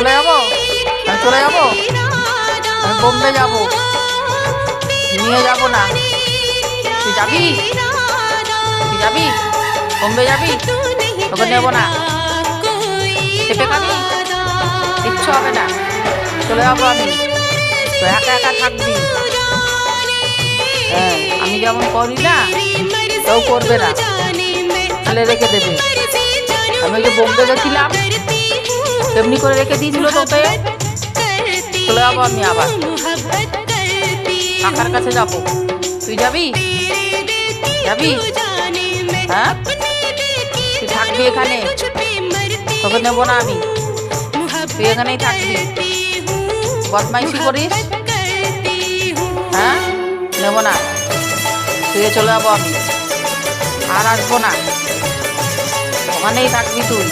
চলে যাবো, আমি চলে যাবো, আমি বোম্বে যাবো, নিয়ে যাবো না। তুই যাবি, তুই যাবি বোম্বে যাবি, তোকে নেবো না। চেপে খাবি, কিচ্ছু হবে না, চলে যাবো আমি। তো একা একা থাকবি। হ্যাঁ, আমি যেমন করি না কেউ করবে না, ফেলে রেখে দেবে। আমি যে বোম্বে গেছিলাম তেমনি করে রেখে দিয়েছিল তোকে। চলে যাবো আমি আবার, কাকার কাছে যাবো। তুই যাবি, যাবি? হ্যাঁ, তুই থাকবি এখানে, তোকে নেবো না আমি। তুই এখানেই থাকবি, বদমাইশি করিস। হ্যাঁ, নেবো না, তুই চলে যাবো আমি, আর আসবো না। ওখানেই থাকবি তুই।